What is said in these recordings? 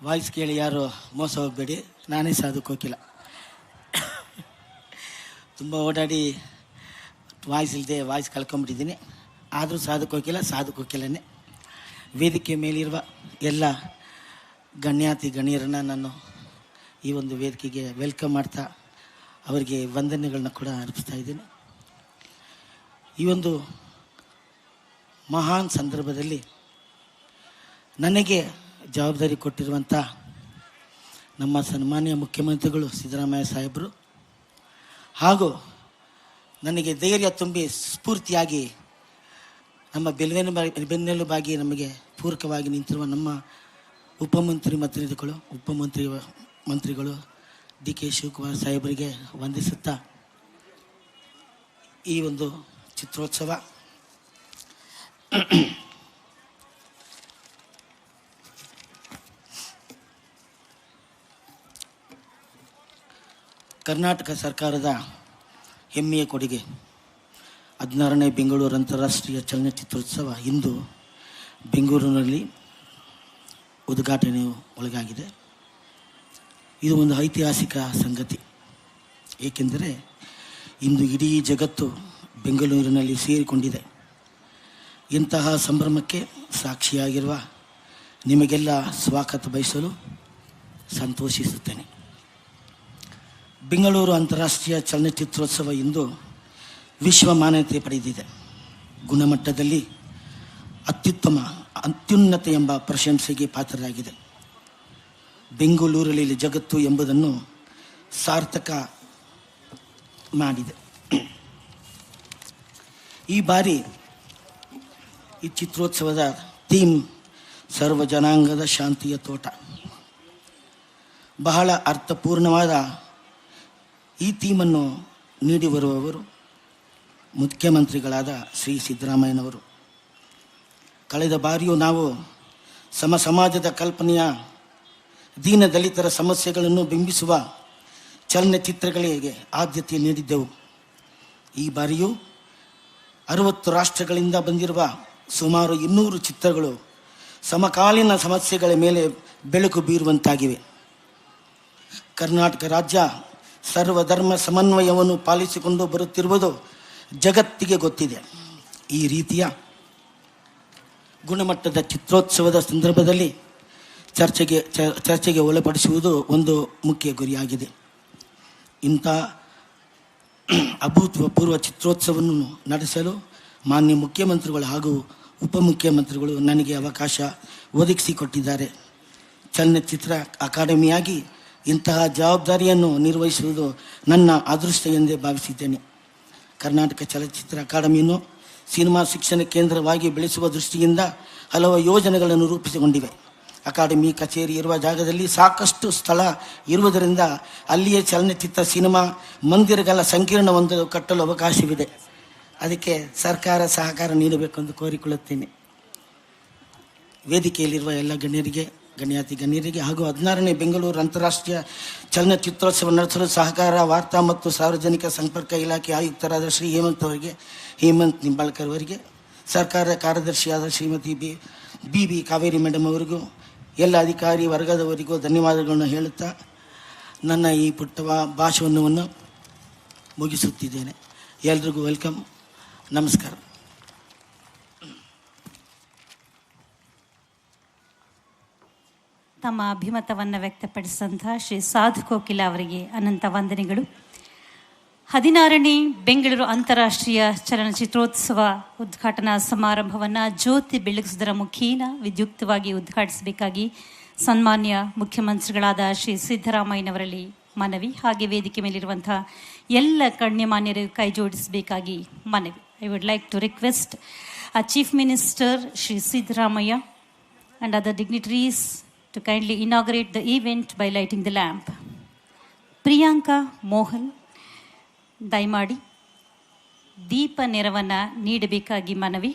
Voice ಕೇಳಿ ಯಾರು ಮೋಸ ಹೋಗಬೇಡಿ, ನಾನೇ ಸಾಧು ಕೋಕಿಲ. ತುಂಬ ಓಡಾಡಿ ವಾಯ್ಸ್ ಇಲ್ಲದೆ ವಾಯ್ಸ್ ಕಳ್ಕೊಂಬಿಟ್ಟಿದ್ದೀನಿ. ಆದರೂ ಸಾಧು ಕೋಕಿಲನೇ. ವೇದಿಕೆ ಮೇಲಿರುವ ಎಲ್ಲ ಗಣ್ಯಾತಿ ಗಣ್ಯರನ್ನು ನಾನು ಈ ಒಂದು ವೇದಿಕೆಗೆ ವೆಲ್ಕಮ್ ಮಾಡ್ತಾ ಅವರಿಗೆ ವಂದನೆಗಳನ್ನ ಕೂಡ ಅರ್ಪಿಸ್ತಾ ಇದ್ದೀನಿ. ಈ ಒಂದು ಮಹಾನ್ ಸಂದರ್ಭದಲ್ಲಿ ನನಗೆ ಜವಾಬ್ದಾರಿ ಕೊಟ್ಟಿರುವಂಥ ನಮ್ಮ ಸನ್ಮಾನ್ಯ ಮುಖ್ಯಮಂತ್ರಿಗಳು ಸಿದ್ದರಾಮಯ್ಯ ಸಾಹೇಬರು ಹಾಗೂ ನನಗೆ ಧೈರ್ಯ ತುಂಬಿ ಸ್ಫೂರ್ತಿಯಾಗಿ ನಮ್ಮ ಬೆನ್ನೆಲುಬಾಗಿ ನಮಗೆ ಪೂರಕವಾಗಿ ನಿಂತಿರುವ ನಮ್ಮ ಮಂತ್ರಿಗಳು ಡಿ ಕೆ ಶಿವಕುಮಾರ್ ಸಾಹೇಬರಿಗೆ ವಂದಿಸುತ್ತಾ ಈ ಒಂದು ಚಿತ್ರೋತ್ಸವ ಕರ್ನಾಟಕ ಸರ್ಕಾರದ ಹೆಮ್ಮೆಯ ಕೊಡುಗೆ 16ನೇ ಬೆಂಗಳೂರು ಅಂತಾರಾಷ್ಟ್ರೀಯ ಚಲನಚಿತ್ರೋತ್ಸವ ಇಂದು ಬೆಂಗಳೂರಿನಲ್ಲಿ ಉದ್ಘಾಟನೆ ಒಳಗಾಗಿದೆ. ಇದು ಒಂದು ಐತಿಹಾಸಿಕ ಸಂಗತಿ. ಏಕೆಂದರೆ ಇಂದು ಇಡೀ ಜಗತ್ತು ಬೆಂಗಳೂರಿನಲ್ಲಿ ಸೇರಿಕೊಂಡಿದೆ. ಇಂತಹ ಸಂಭ್ರಮಕ್ಕೆ ಸಾಕ್ಷಿಯಾಗಿರುವ ನಿಮಗೆಲ್ಲ ಸ್ವಾಗತ ಬಯಸಲು ಸಂತೋಷಿಸುತ್ತೇನೆ. ಬೆಂಗಳೂರು ಅಂತಾರಾಷ್ಟ್ರೀಯ ಚಲನಚಿತ್ರೋತ್ಸವ ಇಂದು ವಿಶ್ವ ಮಾನ್ಯತೆ ಪಡೆದಿದೆ. ಗುಣಮಟ್ಟದಲ್ಲಿ ಅತ್ಯುನ್ನತ ಎಂಬ ಪ್ರಶಂಸೆಗೆ ಪಾತ್ರರಾಗಿದೆ. ಬೆಂಗಳೂರಲ್ಲಿ ಜಗತ್ತು ಎಂಬುದನ್ನು ಸಾರ್ಥಕ ಮಾಡಿದೆ. ಈ ಬಾರಿ ಈ ಚಿತ್ರೋತ್ಸವದ ಥೀಮ್ ಸರ್ವ ಜನಾಂಗದ ಶಾಂತಿಯ ತೋಟ. ಬಹಳ ಅರ್ಥಪೂರ್ಣವಾದ ಈ ಥೀಮನ್ನು ನೀಡಿ ಬರುವವರು ಮುಖ್ಯಮಂತ್ರಿಗಳಾದ ಶ್ರೀ ಸಿದ್ದರಾಮಯ್ಯನವರು. ಕಳೆದ ಬಾರಿಯೂ ನಾವು ಸಮಾಜದ ಕಲ್ಪನೆಯ ದೀನ ದಲಿತರ ಸಮಸ್ಯೆಗಳನ್ನು ಬಿಂಬಿಸುವ ಚಲನಚಿತ್ರಗಳಿಗೆ ಆದ್ಯತೆ ನೀಡಿದ್ದೆವು. ಈ ಬಾರಿಯೂ 60 ರಾಷ್ಟ್ರಗಳಿಂದ ಬಂದಿರುವ ಸುಮಾರು 200 ಚಿತ್ರಗಳು ಸಮಕಾಲೀನ ಸಮಸ್ಯೆಗಳ ಮೇಲೆ ಬೆಳಕು ಬೀರುವಂತಾಗಿವೆ. ಕರ್ನಾಟಕ ರಾಜ್ಯ ಸರ್ವಧರ್ಮ ಸಮನ್ವಯವನ್ನು ಪಾಲಿಸಿಕೊಂಡು ಬರುತ್ತಿರುವುದು ಜಗತ್ತಿಗೆ ಗೊತ್ತಿದೆ. ಈ ರೀತಿಯ ಗುಣಮಟ್ಟದ ಚಿತ್ರೋತ್ಸವದ ಸಂದರ್ಭದಲ್ಲಿ ಚರ್ಚೆಗೆ ಒಳಪಡಿಸುವುದು ಒಂದು ಮುಖ್ಯ ಗುರಿಯಾಗಿದೆ. ಇಂಥ ಅಭೂತಪೂರ್ವ ಚಿತ್ರೋತ್ಸವವನ್ನು ನಡೆಸಲು ಮಾನ್ಯ ಮುಖ್ಯಮಂತ್ರಿಗಳು ಹಾಗೂ ಉಪಮುಖ್ಯಮಂತ್ರಿಗಳು ನನಗೆ ಅವಕಾಶ ಒದಗಿಸಿಕೊಟ್ಟಿದ್ದಾರೆ. ಚಲನಚಿತ್ರ ಅಕಾಡೆಮಿಯಾಗಿ ಇಂತಹ ಜವಾಬ್ದಾರಿಯನ್ನು ನಿರ್ವಹಿಸುವುದು ನನ್ನ ಅದೃಷ್ಟ ಎಂದೇ ಭಾವಿಸಿದ್ದೇನೆ. ಕರ್ನಾಟಕ ಚಲನಚಿತ್ರ ಅಕಾಡೆಮಿಯನ್ನು ಸಿನಿಮಾ ಶಿಕ್ಷಣ ಕೇಂದ್ರವಾಗಿ ಬೆಳೆಸುವ ದೃಷ್ಟಿಯಿಂದ ಹಲವು ಯೋಜನೆಗಳನ್ನು ರೂಪಿಸಿಕೊಂಡಿವೆ. ಅಕಾಡೆಮಿ ಕಚೇರಿ ಇರುವ ಜಾಗದಲ್ಲಿ ಸಾಕಷ್ಟು ಸ್ಥಳ ಇರುವುದರಿಂದ ಅಲ್ಲಿಯೇ ಚಲನಚಿತ್ರ ಸಿನಿಮಾ ಮಂದಿರಗಳ ಸಂಕೀರ್ಣವೊಂದು ಕಟ್ಟಲು ಅವಕಾಶವಿದೆ. ಅದಕ್ಕೆ ಸರ್ಕಾರ ಸಹಕಾರ ನೀಡಬೇಕೆಂದು ಕೋರಿಕೊಳ್ಳುತ್ತೇನೆ. ವೇದಿಕೆಯಲ್ಲಿರುವ ಎಲ್ಲ ಗಣ್ಯಾತಿ ಗಣ್ಯರಿಗೆ ಹಾಗೂ 16ನೇ ಬೆಂಗಳೂರು ಅಂತಾರಾಷ್ಟ್ರೀಯ ಚಲನಚಿತ್ರೋತ್ಸವ ನಡೆಸಲು ಸಹಕಾರ, ವಾರ್ತಾ ಮತ್ತು ಸಾರ್ವಜನಿಕ ಸಂಪರ್ಕ ಇಲಾಖೆ ಆಯುಕ್ತರಾದ ಶ್ರೀ ಹೇಮಂತ್ ನಿಂಬಾಳ್ಕರ್ ಅವರಿಗೆ, ಸರ್ಕಾರದ ಕಾರ್ಯದರ್ಶಿಯಾದ ಶ್ರೀಮತಿ ಬಿ ಕಾವೇರಿ ಮೇಡಮ್ ಅವರಿಗೂ, ಎಲ್ಲ ಅಧಿಕಾರಿ ವರ್ಗದವರಿಗೂ ಧನ್ಯವಾದಗಳನ್ನು ಹೇಳುತ್ತಾ ನನ್ನ ಈ ಪುಟ್ಟ ಭಾಷಣವನ್ನು ಮುಗಿಸುತ್ತಿದ್ದೇನೆ. ಎಲ್ರಿಗೂ ವೆಲ್ಕಮ್. ನಮಸ್ಕಾರ. ತಮ್ಮ ಅಭಿಮತವನ್ನು ವ್ಯಕ್ತಪಡಿಸಿದಂಥ ಶ್ರೀ ಸಾಧು ಕೋಕಿಲ ಅವರಿಗೆ ಅನಂತ ವಂದನೆಗಳು. 16ನೇ ಬೆಂಗಳೂರು ಅಂತಾರಾಷ್ಟ್ರೀಯ ಚಲನಚಿತ್ರೋತ್ಸವ ಉದ್ಘಾಟನಾ ಸಮಾರಂಭವನ್ನು ಜ್ಯೋತಿ ಬೆಳಗಿಸುವುದರ ಮುಖೇನ ವಿದ್ಯುಕ್ತವಾಗಿ ಉದ್ಘಾಟಿಸಬೇಕಾಗಿ ಸನ್ಮಾನ್ಯ ಮುಖ್ಯಮಂತ್ರಿಗಳಾದ ಶ್ರೀ ಸಿದ್ದರಾಮಯ್ಯನವರಲ್ಲಿ ಮನವಿ. ಹಾಗೆ ವೇದಿಕೆ ಮೇಲಿರುವಂಥ ಎಲ್ಲ ಗಣ್ಯಮಾನ್ಯರು ಕೈ ಜೋಡಿಸಬೇಕಾಗಿ ಮನವಿ. I would like to request chief minister Shri Siddaramaiah and other dignitaries to kindly inaugurate the event by lighting the lamp. Priyanka Mohan ದಯಮಾಡಿ ದೀಪ ನೆರವನ್ನು ನೀಡಬೇಕಾಗಿ ಮನವಿ.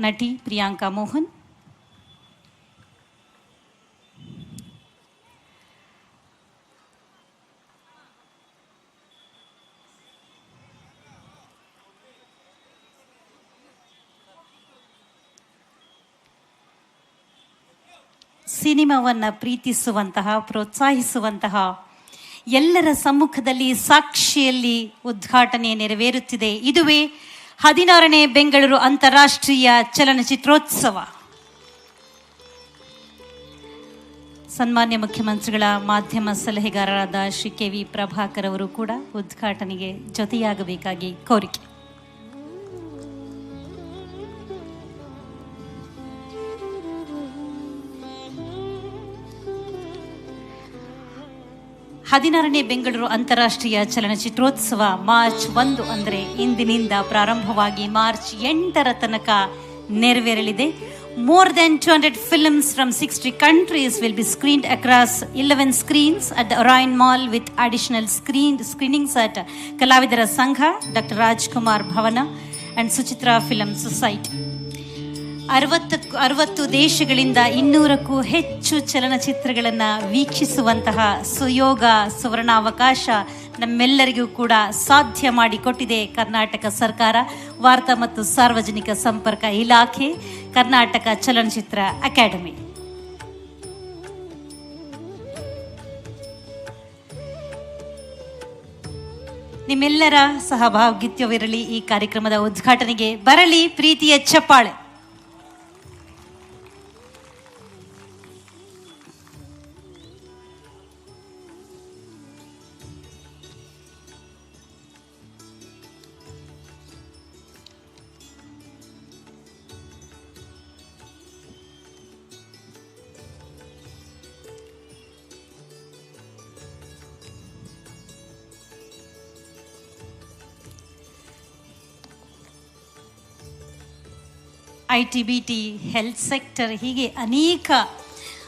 ನಟಿ ಪ್ರಿಯಾಂಕಾ ಮೋಹನ್. ಸಿನಿಮಾವನ್ನು ಪ್ರೀತಿಸುವಂತಹ, ಪ್ರೋತ್ಸಾಹಿಸುವಂತಹ ಎಲ್ಲರ ಸಮ್ಮುಖದಲ್ಲಿ ಸಾಕ್ಷಿಯಲ್ಲಿ ಉದ್ಘಾಟನೆ ನೆರವೇರುತ್ತಿದೆ. ಇದುವೇ 16ನೇ ಬೆಂಗಳೂರು ಅಂತಾರಾಷ್ಟ್ರೀಯ ಚಲನಚಿತ್ರೋತ್ಸವ. ಸನ್ಮಾನ್ಯ ಮುಖ್ಯಮಂತ್ರಿಗಳ ಮಾಧ್ಯಮ ಸಲಹೆಗಾರರಾದ ಶ್ರೀ ಕೆ.ವಿ. ಪ್ರಭಾಕರ್ ಅವರು ಕೂಡ ಉದ್ಘಾಟನೆಗೆ ಜೊತೆಯಾಗಬೇಕಾಗಿ ಕೋರಿಕೆ. ಹದಿನಾರನೇ ಬೆಂಗಳೂರು ಅಂತಾರಾಷ್ಟ್ರೀಯ ಚಲನಚಿತ್ರೋತ್ಸವ ಮಾರ್ಚ್ 1 ಅಂದರೆ ಇಂದಿನಿಂದ ಪ್ರಾರಂಭವಾಗಿ ಮಾರ್ಚ್ 8ರ ತನಕ ನೆರವೇರಲಿದೆ. More than 200 films from 60 countries will be screened across 11 screens at the Orion Mall with additional screenings at Kalavidara Sangha, Dr. Rajkumar Bhavana and Suchitra Film Society. 60 ದೇಶಗಳಿಂದ 200ಕ್ಕೂ ಹೆಚ್ಚು ಚಲನಚಿತ್ರಗಳನ್ನು ವೀಕ್ಷಿಸುವಂತಹ ಸುಯೋಗ, ಸುವರ್ಣಾವಕಾಶ ನಮ್ಮೆಲ್ಲರಿಗೂ ಕೂಡ ಸಾಧ್ಯ ಮಾಡಿಕೊಟ್ಟಿದೆ ಕರ್ನಾಟಕ ಸರ್ಕಾರ, ವಾರ್ತಾ ಮತ್ತು ಸಾರ್ವಜನಿಕ ಸಂಪರ್ಕ ಇಲಾಖೆ, ಕರ್ನಾಟಕ ಚಲನಚಿತ್ರ ಅಕಾಡೆಮಿ. ನಿಮ್ಮೆಲ್ಲರ ಸಹಭಾಗಿತ್ವವಿರಲಿ. ಈ ಕಾರ್ಯಕ್ರಮದ ಉದ್ಘಾಟನೆಗೆ ಬರಲಿ ಪ್ರೀತಿಯ ಚಪ್ಪಾಳೆ. ITBT, ಹೆಲ್ತ್ ಸೆಕ್ಟರ್, ಹೀಗೆ ಅನೇಕ